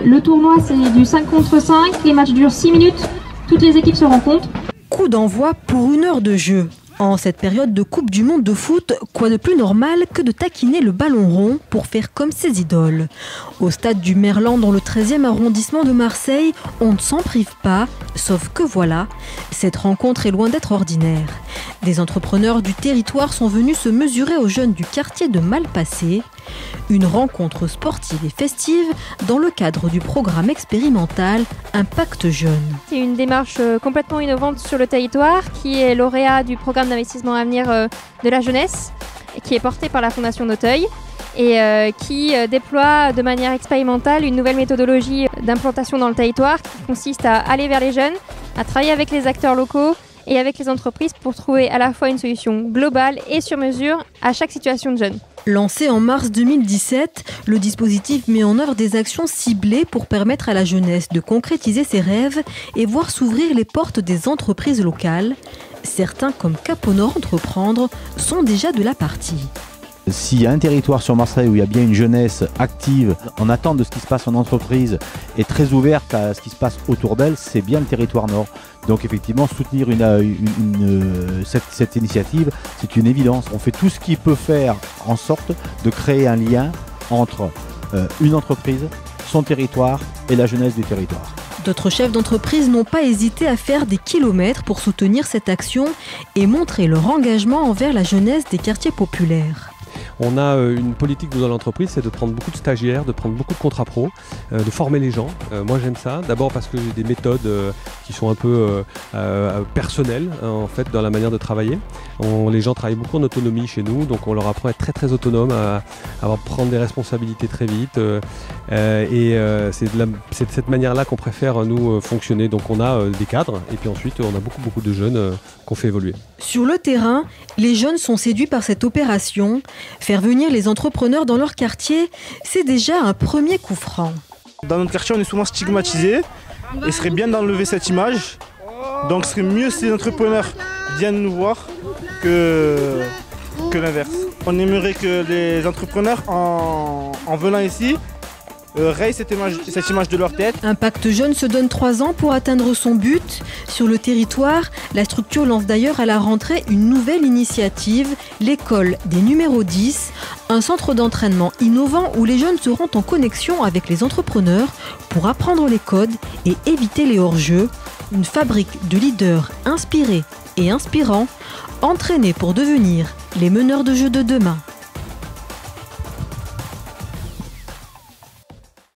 Le tournoi, c'est du 5 contre 5. Les matchs durent 6 minutes. Toutes les équipes se rencontrent. Coup d'envoi pour 1 heure de jeu. En cette période de Coupe du Monde de foot, quoi de plus normal que de taquiner le ballon rond pour faire comme ses idoles. Au stade du Merlan, dans le 13e arrondissement de Marseille, on ne s'en prive pas, sauf que voilà, cette rencontre est loin d'être ordinaire. Des entrepreneurs du territoire sont venus se mesurer aux jeunes du quartier de Malpassé. Une rencontre sportive et festive dans le cadre du programme expérimental Impact Jeune. C'est une démarche complètement innovante sur le territoire qui est lauréat du programme d'investissement à venir de la jeunesse, qui est porté par la Fondation d'Auteuil et qui déploie de manière expérimentale une nouvelle méthodologie d'implantation dans le territoire qui consiste à aller vers les jeunes, à travailler avec les acteurs locaux et avec les entreprises pour trouver à la fois une solution globale et sur mesure à chaque situation de jeune. Lancé en mars 2017, le dispositif met en œuvre des actions ciblées pour permettre à la jeunesse de concrétiser ses rêves et voir s'ouvrir les portes des entreprises locales. Certains, comme Caponor Entreprendre, sont déjà de la partie. S'il y a un territoire sur Marseille où il y a bien une jeunesse active, en attente de ce qui se passe en entreprise et très ouverte à ce qui se passe autour d'elle, c'est bien le territoire nord. Donc effectivement, soutenir cette initiative, c'est une évidence. On fait tout ce qui peut faire en sorte de créer un lien entre une entreprise, son territoire et la jeunesse du territoire. D'autres chefs d'entreprise n'ont pas hésité à faire des kilomètres pour soutenir cette action et montrer leur engagement envers la jeunesse des quartiers populaires. On a une politique dans l'entreprise, c'est de prendre beaucoup de stagiaires, de prendre beaucoup de contrats pro, de former les gens. Moi j'aime ça, d'abord parce que j'ai des méthodes qui sont un peu personnelles en fait dans la manière de travailler. Les gens travaillent beaucoup en autonomie chez nous, donc on leur apprend à être très très autonome, à prendre des responsabilités très vite. C'est de cette manière-là qu'on préfère nous fonctionner. Donc on a des cadres et puis ensuite on a beaucoup de jeunes qu'on fait évoluer. Sur le terrain, les jeunes sont séduits par cette opération. Faire venir les entrepreneurs dans leur quartier, c'est déjà un premier coup franc. Dans notre quartier, on est souvent stigmatisé et il serait bien d'enlever cette image. Donc ce serait mieux si les entrepreneurs viennent nous voir que l'inverse. On aimerait que les entrepreneurs, en venant ici, rayent cette image de leur tête. Impact Jeune se donne 3 ans pour atteindre son but. Sur le territoire, la structure lance d'ailleurs à la rentrée une nouvelle initiative, l'école des numéros 10, un centre d'entraînement innovant où les jeunes seront en connexion avec les entrepreneurs pour apprendre les codes et éviter les hors-jeux. Une fabrique de leaders inspirés et inspirants, entraînés pour devenir les meneurs de jeu de demain.